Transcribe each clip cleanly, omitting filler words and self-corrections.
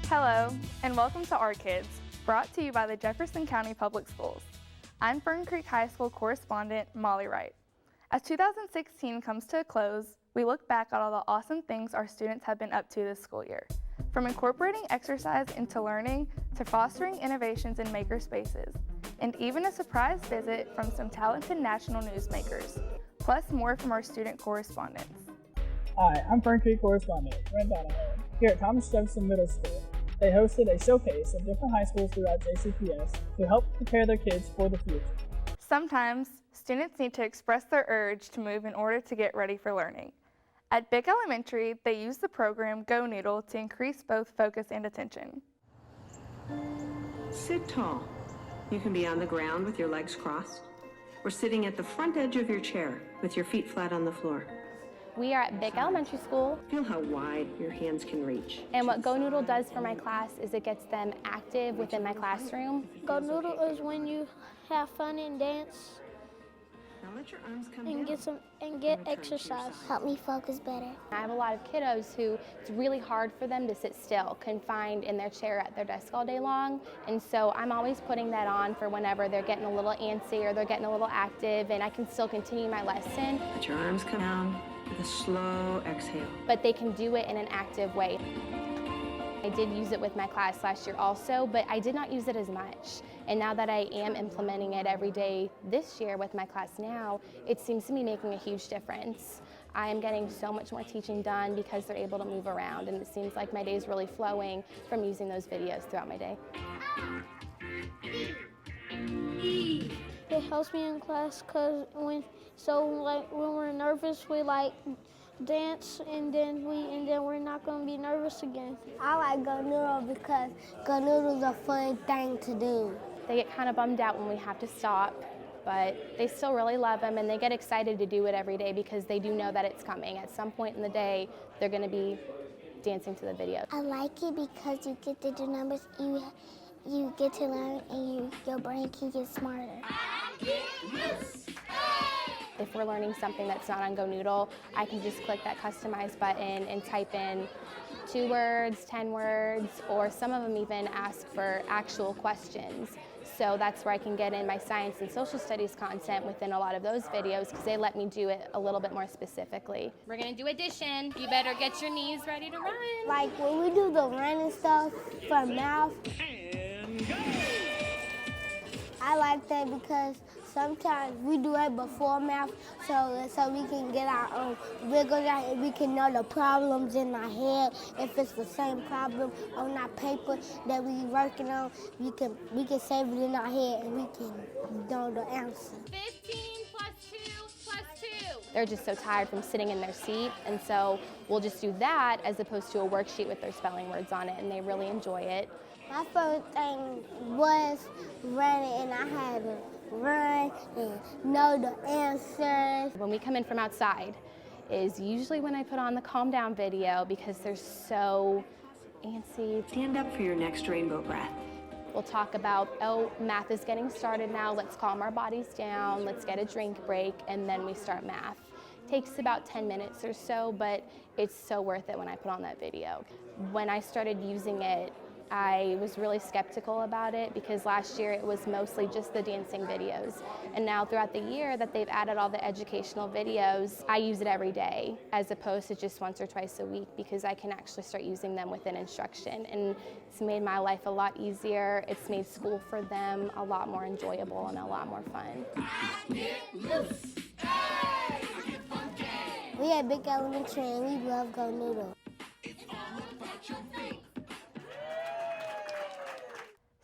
Hello, and welcome to Our Kids, brought to you by the Jefferson County Public Schools. I'm Fern Creek High School correspondent Mollie Wright. As 2016 comes to a close, we look back at all the awesome things our students have been up to this school year. From incorporating exercise into learning to fostering innovations in maker spaces, and even a surprise visit from some talented national newsmakers, plus more from our student correspondents. Hi, I'm Fern Creek correspondent Brent Donahue. Here at Thomas Jefferson Middle School, they hosted a showcase of different high schools throughout JCPS to help prepare their kids for the future. Sometimes, students need to express their urge to move in order to get ready for learning. At Hight Elementary, they use the program GoNoodle to increase both focus and attention. Sit tall. You can be on the ground with your legs crossed, or sitting at the front edge of your chair with your feet flat on the floor. We are at Hight Elementary School. Feel how wide your hands can reach. And what GoNoodle does for my class is it gets them active within my classroom. GoNoodle is when you have fun and dance Now let your arms come and down. get exercise. Help me focus better. I have a lot of kiddos who it's really hard for them to sit still, confined in their chair at their desk all day long. And so I'm always putting that on for whenever they're getting a little antsy or they're getting a little active, and I can still continue my lesson. Let your arms come down with a slow exhale. But they can do it in an active way. I did use it with my class last year also, but I did not use it as much. And now that I am implementing it every day this year with my class now, it seems to be making a huge difference. I am getting so much more teaching done because they're able to move around, and it seems like my day is really flowing from using those videos throughout my day. It helps me in class because when we're nervous, we dance and then we're not going to be nervous again. I like GoNoodle because GoNoodle is a fun thing to do. They get kind of bummed out when we have to stop, but they still really love them, and they get excited to do it every day because they do know that it's coming. At some point in the day, they're going to be dancing to the video. I like it because you get to do numbers, you get to learn, and your brain can get smarter. If we're learning something that's not on GoNoodle, I can just click that customize button and type in 2 words, 10 words, or some of them even ask for actual questions. So that's where I can get in my science and social studies content within a lot of those videos because they let me do it a little bit more specifically. We're gonna do addition. You better get your knees ready to run. Like when we do the running stuff for math, I like that because sometimes we do it before math so we can get our own figures out and we can know the problems in our head. If it's the same problem on our paper that we're working on, we can save it in our head and we can know the answer. 15 plus 2 plus 2. They're just so tired from sitting in their seat, and so we'll just do that as opposed to a worksheet with their spelling words on it, and they really enjoy it. My favorite thing was running, and I had to run and know the answers. When we come in from outside is usually when I put on the calm down video because they're so antsy. Stand up for your next rainbow breath. We'll talk about, oh, math is getting started now, let's calm our bodies down, let's get a drink break, and then we start math. Takes about 10 minutes or so, but it's so worth it when I put on that video. When I started using it, I was really skeptical about it because last year it was mostly just the dancing videos. And now throughout the year that they've added all the educational videos, I use it every day as opposed to just once or twice a week because I can actually start using them within instruction. And it's made my life a lot easier. It's made school for them a lot more enjoyable and a lot more fun. We at Hight Elementary and we love GoNoodle.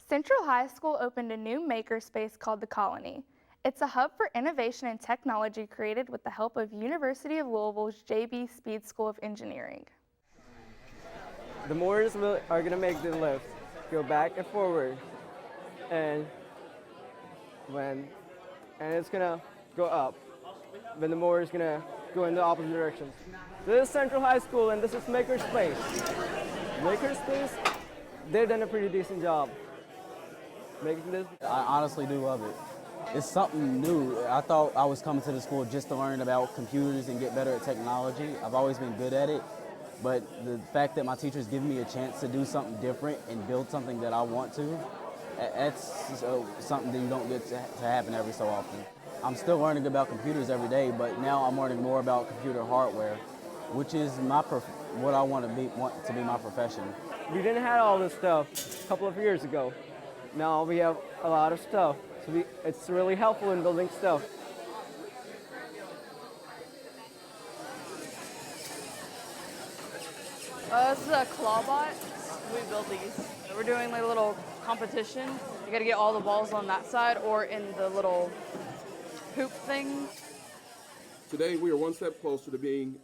Central High School opened a new makerspace called The Colony. It's a hub for innovation and technology created with the help of University of Louisville's J.B. Speed School of Engineering. The motors are going to make the lift go back and forward, and it's going to go up. Then the motor is going to go in the opposite direction. This is Central High School, and this is Makerspace. Makerspace, they've done a pretty decent job making this. I honestly do love it. It's something new. I thought I was coming to the school just to learn about computers and get better at technology. I've always been good at it, But the fact that my teachers give me a chance to do something different and build something that I want to, that's something that you don't get to happen every so often. I'm still learning about computers every day, but now I'm learning more about computer hardware, which is what I want to be my profession. We didn't have all this stuff a couple of years ago. Now we have a lot of stuff, so it's really helpful in building stuff. This is a claw bot. We build these. We're doing like a little competition. You gotta get all the balls on that side or in the little hoop thing. Today we are one step closer to being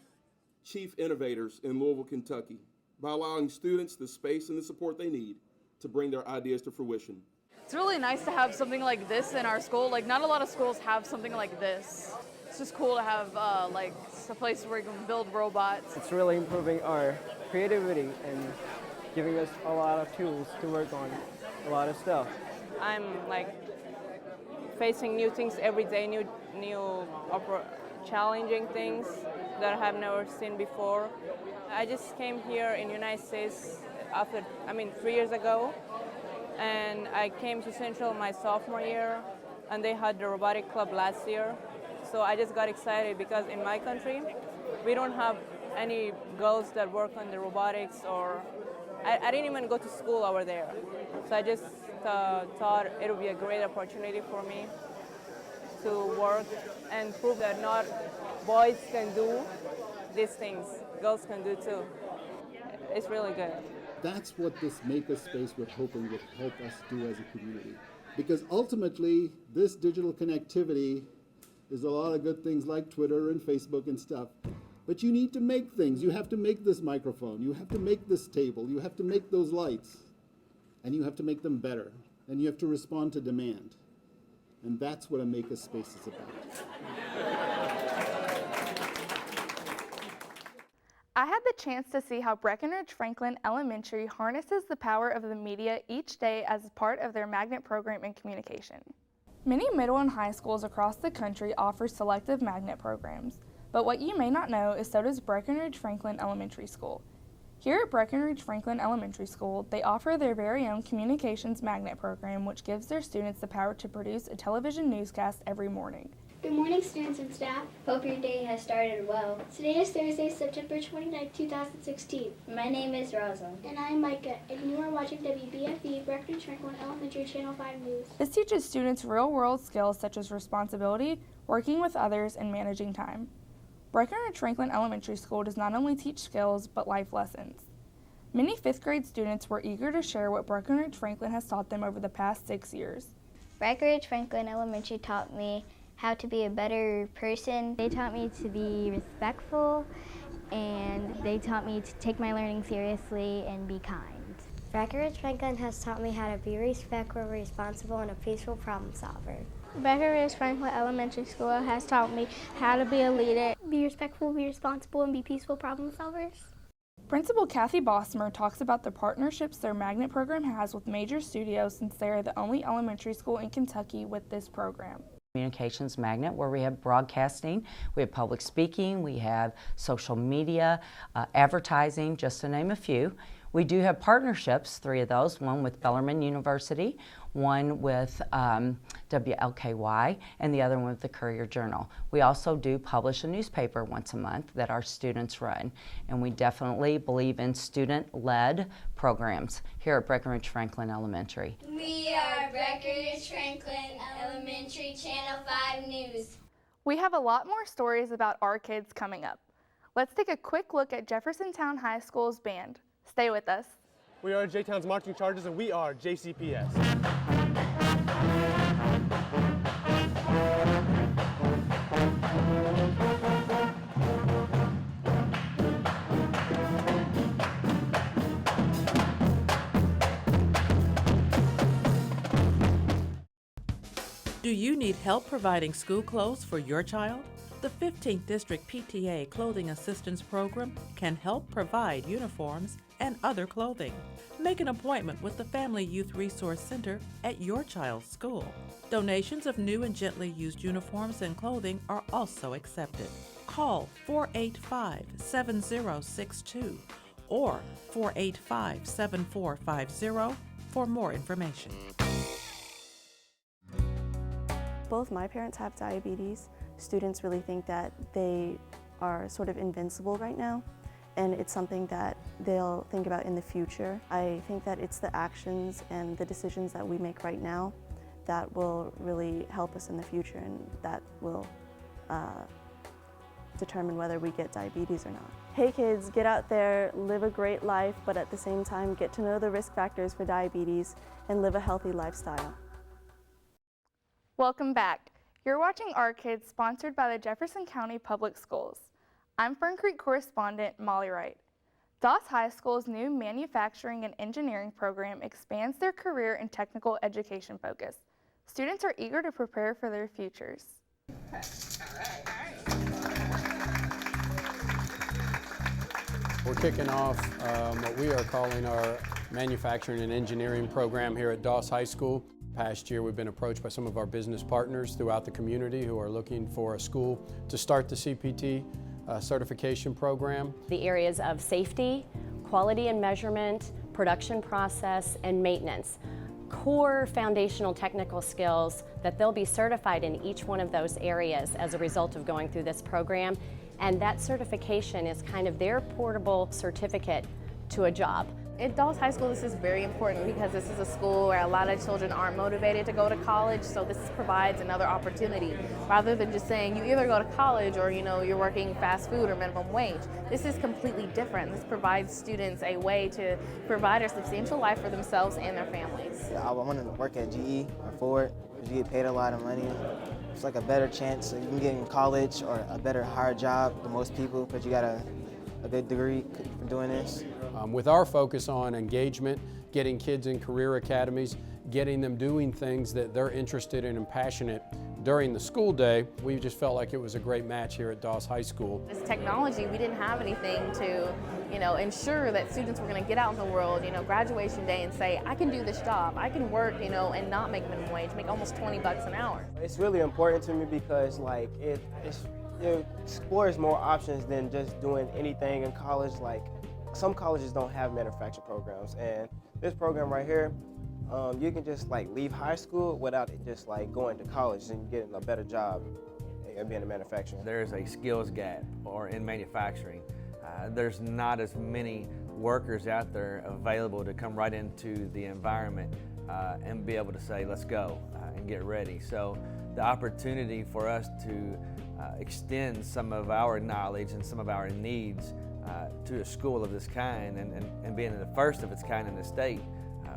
chief innovators in Louisville, Kentucky, by allowing students the space and the support they need to bring their ideas to fruition. It's really nice to have something like this in our school. Like, not a lot of schools have something like this. It's just cool to have like a place where you can build robots. It's really improving our creativity and giving us a lot of tools to work on a lot of stuff. I'm like facing new things every day, new challenging things that I have never seen before. I just came here in the United States 3 years ago, and I came to Central my sophomore year, and they had the robotic club last year. So I just got excited because in my country, we don't have any girls that work on the robotics, or I didn't even go to school over there. So I just thought it would be a great opportunity for me to work and prove that not boys can do these things, girls can do too. It's really good. That's what this makerspace we're hoping would help us do as a community. Because ultimately, this digital connectivity is a lot of good things like Twitter and Facebook and stuff. But you need to make things. You have to make this microphone. You have to make this table. You have to make those lights. And you have to make them better. And you have to respond to demand. And that's what a makerspace is about. I had the chance to see how Breckenridge Franklin Elementary harnesses the power of the media each day as part of their magnet program in communication. Many middle and high schools across the country offer selective magnet programs, but what you may not know is so does Breckenridge Franklin Elementary School. Here at Breckenridge Franklin Elementary School, they offer their very own communications magnet program, which gives their students the power to produce a television newscast every morning. Good morning, students and staff. Hope your day has started well. Today is Thursday, September 29, 2016. My name is Rosalind. And I'm Micah, and you are watching WBFE Breckenridge Franklin Elementary Channel 5 News. This teaches students real-world skills such as responsibility, working with others, and managing time. Breckenridge Franklin Elementary School does not only teach skills, but life lessons. Many fifth-grade students were eager to share what Breckenridge Franklin has taught them over the past 6 years. Breckenridge Franklin Elementary taught me how to be a better person. They taught me to be respectful, and they taught me to take my learning seriously and be kind. Breckenridge Franklin has taught me how to be respectful, responsible, and a peaceful problem solver. Breckenridge Franklin Elementary School has taught me how to be a leader. Be respectful, be responsible, and be peaceful problem solvers. Principal Kathy Bosmer talks about the partnerships their magnet program has with major studios since they are the only elementary school in Kentucky with this program. Communications magnet, where we have broadcasting, we have public speaking, we have social media, advertising, just to name a few. We do have partnerships, 3 of those, one with Bellarmine University, one with WLKY, and the other one with the Courier Journal. We also do publish a newspaper once a month that our students run, and we definitely believe in student-led programs here at Breckenridge Franklin Elementary. We are Breckenridge Franklin Elementary Channel 5 News. We have a lot more stories about our kids coming up. Let's take a quick look at Jefferson Town High School's band. Stay with us. We are J-Town's Marching Charges, and we are JCPS. Do you need help providing school clothes for your child? The 15th District PTA Clothing Assistance Program can help provide uniforms and other clothing. Make an appointment with the Family Youth Resource Center at your child's school. Donations of new and gently used uniforms and clothing are also accepted. Call 485-7062 or 485-7450 for more information. Both my parents have diabetes. Students really think that they are sort of invincible right now, and it's something that they'll think about in the future. I think that it's the actions and the decisions that we make right now that will really help us in the future, and that will determine whether we get diabetes or not. Hey kids, get out there, live a great life, but at the same time get to know the risk factors for diabetes and live a healthy lifestyle. Welcome back. You're watching Our Kids, sponsored by the Jefferson County Public Schools. I'm Fern Creek correspondent Mollie Wright. Doss High School's new manufacturing and engineering program expands their career and technical education focus. Students are eager to prepare for their futures. We're kicking off what we are calling our manufacturing and engineering program here at Doss High School. Past year, we've been approached by some of our business partners throughout the community who are looking for a school to start the CPT certification program. The areas of safety, quality and measurement, production process, and maintenance. Core foundational technical skills that they'll be certified in each one of those areas as a result of going through this program. And that certification is kind of their portable certificate to a job. At Doss High School, this is very important because this is a school where a lot of children aren't motivated to go to college, so this provides another opportunity. Rather than just saying you either go to college or you're working fast food or minimum wage. This is completely different. This provides students a way to provide a substantial life for themselves and their families. I want to work at GE or Ford because you get paid a lot of money. It's like a better chance so you can get in college or a better, higher job than most people because you got a good degree for doing this. With our focus on engagement, getting kids in career academies, getting them doing things that they're interested in and passionate during the school day, we just felt like it was a great match here at Doss High School. This technology, we didn't have anything to ensure that students were going to get out in the world, graduation day and say, I can do this job, I can work, and not make minimum wage, make almost $20 an hour. It's really important to me because it explores more options than just doing anything in college. Like some colleges don't have manufacturing programs, and this program right here, you can just leave high school without just going to college and getting a better job and being a manufacturer. There's a skills gap in manufacturing. There's not as many workers out there available to come right into the environment and be able to say, let's go and get ready. So the opportunity for us to extend some of our knowledge and some of our needs to a school of this kind and being the first of its kind in the state,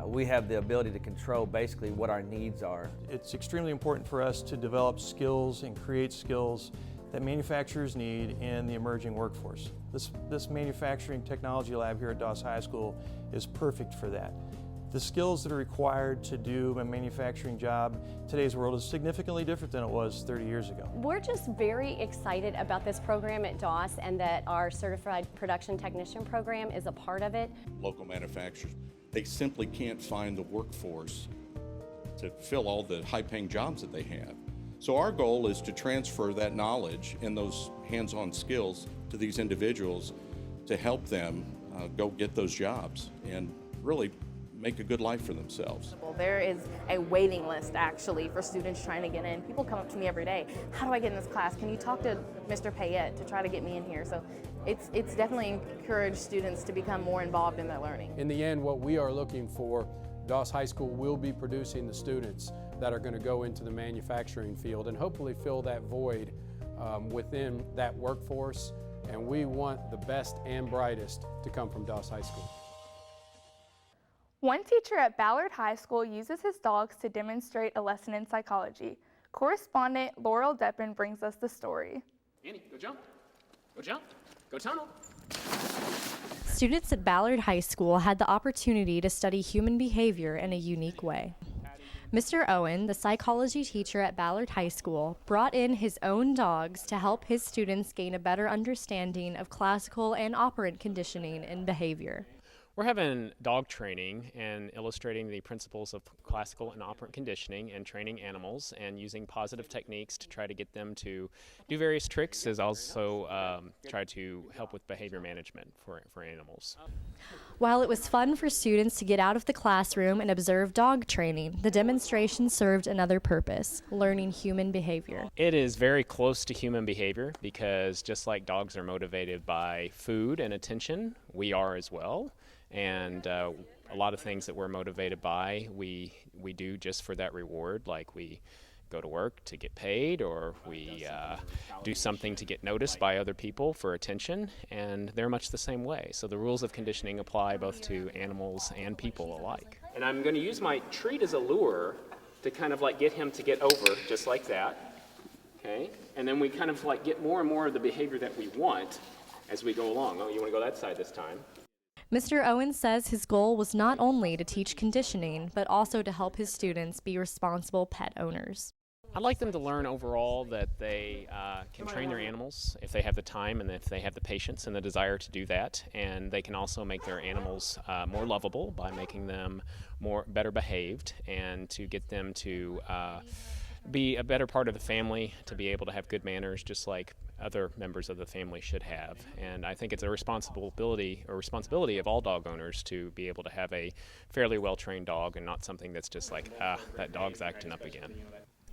we have the ability to control basically what our needs are. It's extremely important for us to develop skills and create skills that manufacturers need in the emerging workforce. This manufacturing technology lab here at Doss High School is perfect for that. The skills that are required to do a manufacturing job in today's world is significantly different than it was 30 years ago. We're just very excited about this program at Doss and that our Certified Production Technician program is a part of it. Local manufacturers, they simply can't find the workforce to fill all the high-paying jobs that they have. So our goal is to transfer that knowledge and those hands-on skills to these individuals to help them go get those jobs and really make a good life for themselves. There is a waiting list actually for students trying to get in. People come up to me every day, how do I get in this class? Can you talk to Mr. Payette to try to get me in here? So it's definitely encouraged students to become more involved in their learning. In the end, what we are looking for, Doss High School will be producing the students that are going to go into the manufacturing field and hopefully fill that void within that workforce. And we want the best and brightest to come from Doss High School. One teacher at Ballard High School uses his dogs to demonstrate a lesson in psychology. Correspondent Laurel Deppen brings us the story. Annie, go jump, go tunnel. Students at Ballard High School had the opportunity to study human behavior in a unique way. Mr. Owen, the psychology teacher at Ballard High School, brought in his own dogs to help his students gain a better understanding of classical and operant conditioning and behavior. We're having dog training and illustrating the principles of classical and operant conditioning and training animals and using positive techniques to try to get them to do various tricks, as also try to help with behavior management for animals. While it was fun for students to get out of the classroom and observe dog training, the demonstration served another purpose, learning human behavior. It is very close to human behavior because just like dogs are motivated by food and attention, we are as well. And a lot of things that we're motivated by, we do just for that reward, like we go to work to get paid, or we do something to get noticed by other people for attention, and they're much the same way. So the rules of conditioning apply both to animals and people alike. And I'm going to use my treat as a lure to kind of like get him to get over, just like that, okay? And then we kind of like get more and more of the behavior that we want as we go along. Oh, you want to go that side this time? Mr. Owen says his goal was not only to teach conditioning, but also to help his students be responsible pet owners. I'd like them to learn overall that they can train their animals if they have the time and if they have the patience and the desire to do that. And they can also make their animals more lovable by making them better behaved, and to get them to be a better part of the family, to be able to have good manners just like other members of the family should have. And I think it's a responsibility of all dog owners to be able to have a fairly well-trained dog and not something that's just like, that dog's acting up again.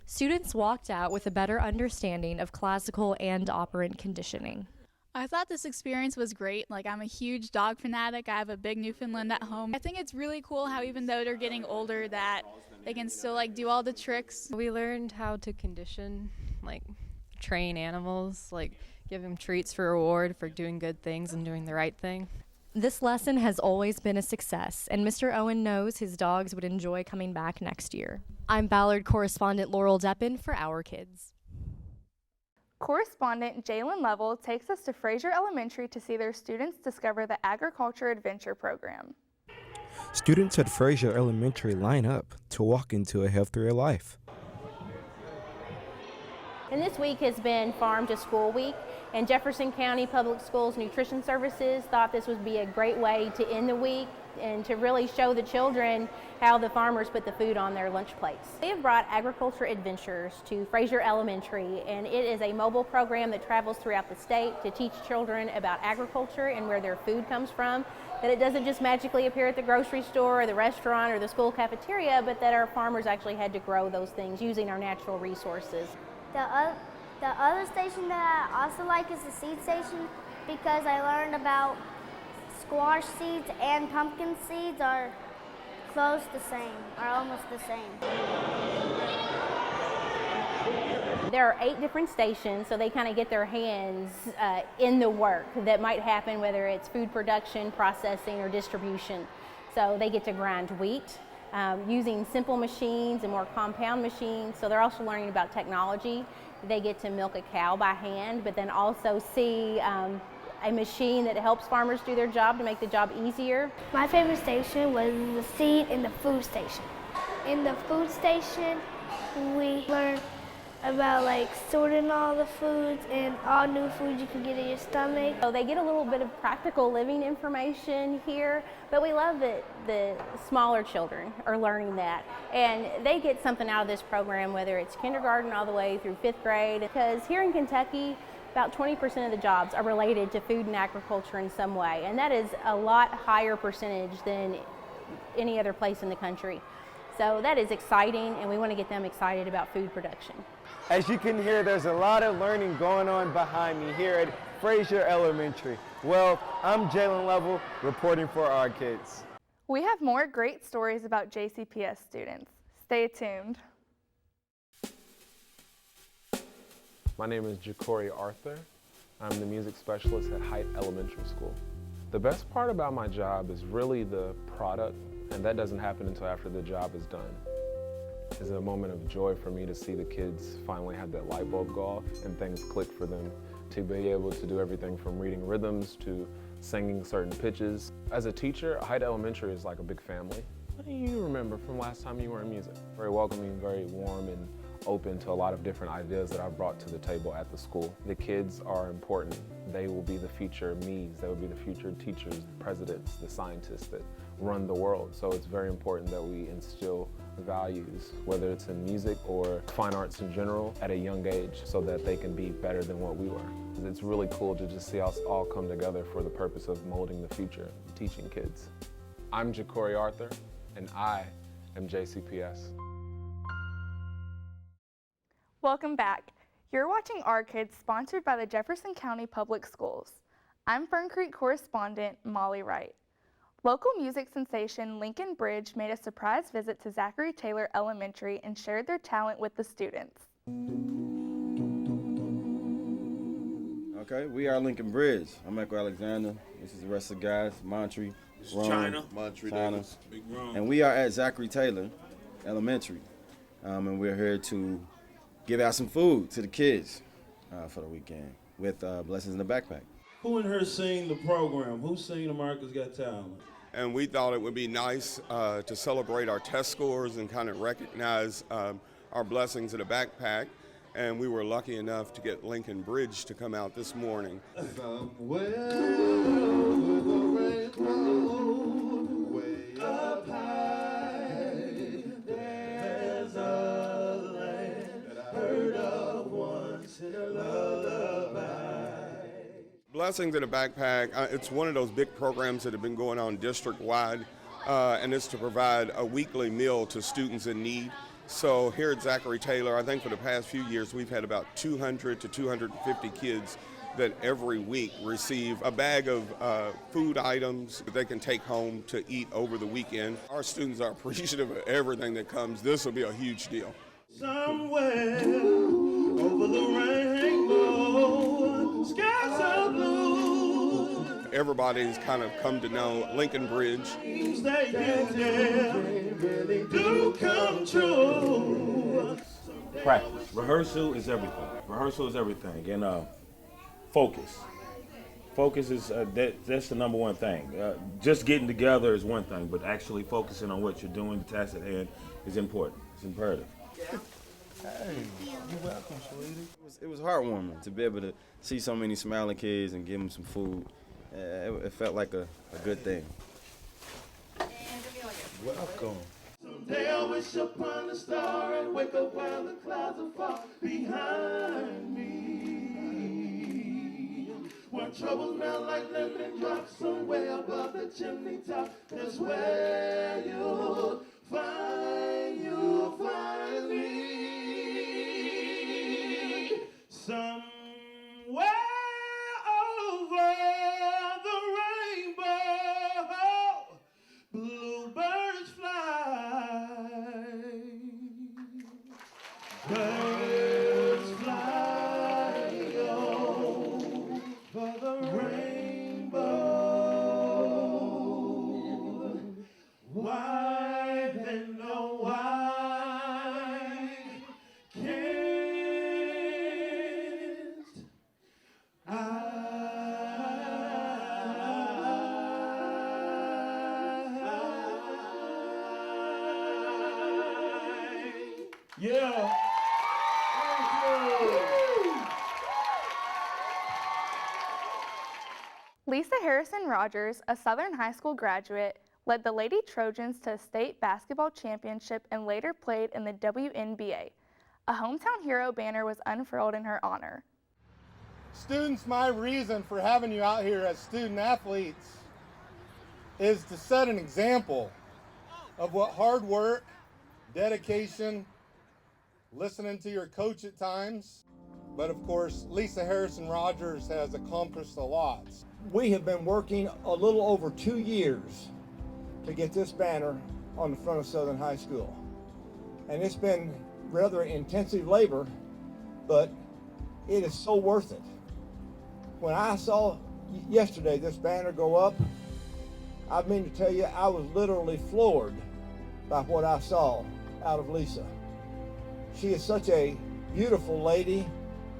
Students walked out with a better understanding of classical and operant conditioning. I thought this experience was great. Like, I'm a huge dog fanatic. I have a big Newfoundland at home. I think it's really cool how even though they're getting older that they can still like do all the tricks. We learned how to condition, like train animals, like give them treats for reward for doing good things and doing the right thing. This lesson has always been a success, and Mr. Owen knows his dogs would enjoy coming back next year. I'm Ballard correspondent Laurel Deppen for Our Kids. Correspondent Jalen Lovell takes us to Fraser Elementary to see their students discover the Agriculture Adventure program. Students at Fraser Elementary line up to walk into a healthier life. And this week has been Farm to School Week, and Jefferson County Public Schools Nutrition Services thought this would be a great way to end the week and to really show the children how the farmers put the food on their lunch plates. They have brought Agriculture Adventures to Fraser Elementary, and it is a mobile program that travels throughout the state to teach children about agriculture and where their food comes from, that it doesn't just magically appear at the grocery store or the restaurant or the school cafeteria, but that our farmers actually had to grow those things using our natural resources. The other station that I also like is the seed station, because I learned about squash seeds and pumpkin seeds are close the same, are almost the same. There are 8 different stations, so they kind of get their hands in the work that might happen, whether it's food production, processing, or distribution. So they get to grind wheat using simple machines and more compound machines. So they're also learning about technology. They get to milk a cow by hand, but then also see a machine that helps farmers do their job to make the job easier. My favorite station was the seed and the food station. In the food station, we learned about like sorting all the foods and all new food you can get in your stomach. So they get a little bit of practical living information here, but we love that the smaller children are learning that. And they get something out of this program, whether it's kindergarten all the way through 5th grade, because here in Kentucky, about 20% of the jobs are related to food and agriculture in some way, and that is a lot higher percentage than any other place in the country. So that is exciting, and we want to get them excited about food production. As you can hear, there's a lot of learning going on behind me here at Fraser Elementary. Well, I'm Jalen Lovell, reporting for Our Kids. We have more great stories about JCPS students. Stay tuned. My name is Ja'Cory Arthur. I'm the music specialist at Hight Elementary School. The best part about my job is really the product, and that doesn't happen until after the job is done. It's a moment of joy for me to see the kids finally have that light bulb go off and things click for them, to be able to do everything from reading rhythms to singing certain pitches. As a teacher, Hight Elementary is like a big family. What do you remember from last time you were in music? Very welcoming, very warm, and open to a lot of different ideas that I've brought to the table at the school. The kids are important. They will be the future me's. They will be the future teachers, the presidents, the scientists that run the world. So it's very important that we instill values, whether it's in music or fine arts in general, at a young age so that they can be better than what we were. It's really cool to just see us all come together for the purpose of molding the future, teaching kids. I'm Ja'Cory Arthur, and I am JCPS. Welcome back. You're watching Our Kids, sponsored by the Jefferson County Public Schools. I'm Fern Creek correspondent Mollie Wright. Local music sensation Lincoln Bridge made a surprise visit to Zachary Taylor Elementary and shared their talent with the students. Okay, we are Lincoln Bridge. I'm Echo Alexander. This is the rest of the guys, Montre, Ron, China, Big Ron. And we are at Zachary Taylor Elementary. And we're here to give out some food to the kids for the weekend with Blessings in the Backpack. Who in here seen the program? Who's seen America's Got Talent? And we thought it would be nice to celebrate our test scores and kind of recognize our blessings in a backpack. And we were lucky enough to get Lincoln Bridge to come out this morning. Blessings in a Backpack, it's one of those big programs that have been going on district-wide, and it's to provide a weekly meal to students in need. So here at Zachary Taylor, I think for the past few years, we've had about 200 to 250 kids that every week receive a bag of food items that they can take home to eat over the weekend. Our students are appreciative of everything that comes. This will be a huge deal. Somewhere over the rainbow, skies are blue. Everybody's kind of come to know Lincoln Bridge. They do come true. Practice. Rehearsal is everything. Rehearsal is everything. And focus. Focus is, that's the number one thing. Just getting together is one thing, but actually focusing on what you're doing, the task at hand, is important. It's imperative. Hey, you're welcome, sweetie. It was heartwarming to be able to see so many smiling kids and give them some food. It felt like a good thing. Welcome. Someday I wish upon a star and wake up while the clouds are far behind me. Where troubles melt like lemon drops somewhere above the chimney top. That's where you'll find me. Somewhere over the rainbow, bluebirds fly. Birds fly over the rainbow. Why then, oh why can't I? Yeah. Thank you. Lisa Harrison Rogers, a Southern High School graduate, led the Lady Trojans to a state basketball championship and later played in the WNBA. A hometown hero banner was unfurled in her honor. Students, my reason for having you out here as student athletes is to set an example of what hard work, dedication, listening to your coach at times, but of course, Lisa Harrison Rogers has accomplished a lot. We have been working a little over 2 years to get this banner on the front of Southern High School. And it's been rather intensive labor, but it is so worth it. When I saw yesterday this banner go up, I mean to tell you, I was literally floored by what I saw out of Lisa. She is such a beautiful lady.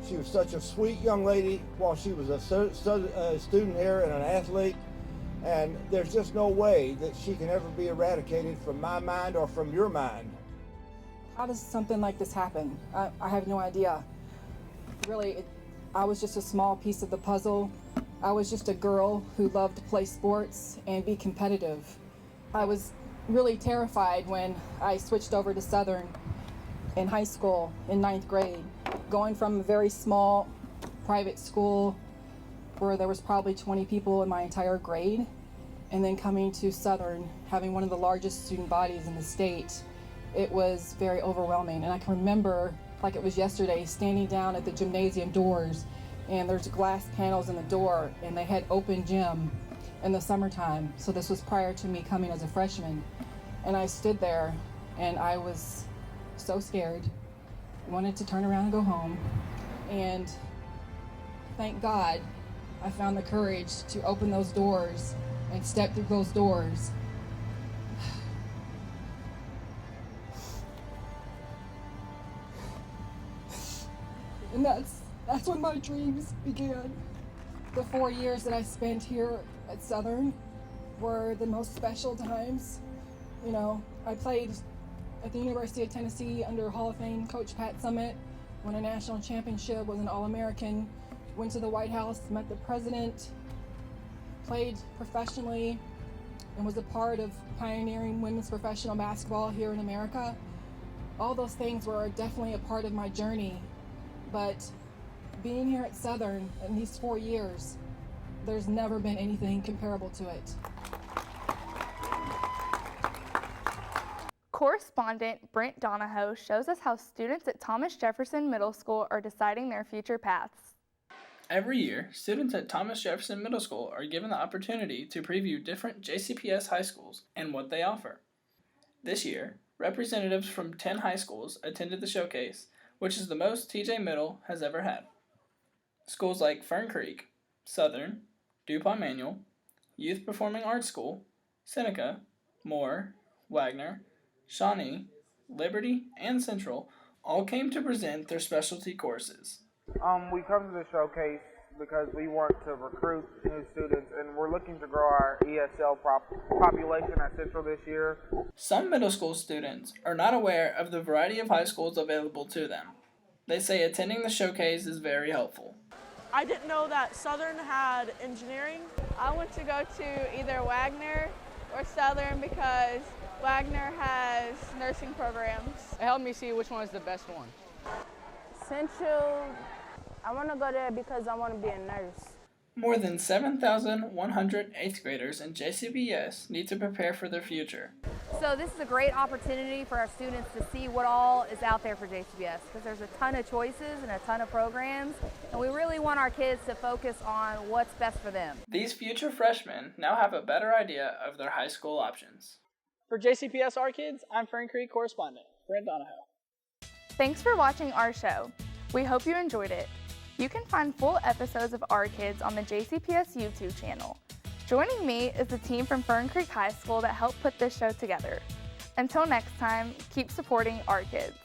She was such a sweet young lady while she was a student here and an athlete. And there's just no way that she can ever be eradicated from my mind or from your mind. How does something like this happen? I have no idea. Really, I was just a small piece of the puzzle. I was just a girl who loved to play sports and be competitive. I was really terrified when I switched over to Southern in high school in 9th grade, going from a very small private school where there was probably 20 people in my entire grade, and then coming to Southern, having one of the largest student bodies in the state. It was very overwhelming, and I can remember, like it was yesterday, standing down at the gymnasium doors, and there's glass panels in the door, and they had open gym in the summertime. So this was prior to me coming as a freshman. And I stood there, and I was so scared, wanted to turn around and go home. And thank God I found the courage to open those doors and step through those doors. And that's when my dreams began. The 4 years that I spent here at Southern were the most special times. You know, I played at the University of Tennessee under Hall of Fame coach Pat Summitt, won a national championship, was an All-American, went to the White House, met the president, played professionally, and was a part of pioneering women's professional basketball here in America. All those things were definitely a part of my journey, but being here at Southern in these 4 years, there's never been anything comparable to it. Correspondent Brent Donahoe shows us how students at Thomas Jefferson Middle School are deciding their future paths. Every year, students at Thomas Jefferson Middle School are given the opportunity to preview different JCPS high schools and what they offer. This year, representatives from 10 high schools attended the showcase, which is the most TJ Middle has ever had. Schools like Fern Creek, Southern, DuPont Manual, Youth Performing Arts School, Seneca, Moore, Wagner, Shawnee, Liberty, and Central all came to present their specialty courses. We come to the showcase because we want to recruit new students, and we're looking to grow our ESL population at Central this year. Some middle school students are not aware of the variety of high schools available to them. They say attending the showcase is very helpful. I didn't know that Southern had engineering. I want to go to either Wagner or Southern because Wagner has nursing programs. It helped me see which one is the best one. Central, I want to go there because I want to be a nurse. More than 7,100 8th graders in JCPS need to prepare for their future. So this is a great opportunity for our students to see what all is out there for JCPS because there's a ton of choices and a ton of programs, and we really want our kids to focus on what's best for them. These future freshmen now have a better idea of their high school options. For JCPS Our Kids, I'm Fern Creek correspondent Brent Donahoe. Thanks for watching our show. We hope you enjoyed it. You can find full episodes of Our Kids on the JCPS YouTube channel. Joining me is the team from Fern Creek High School that helped put this show together. Until next time, keep supporting Our Kids.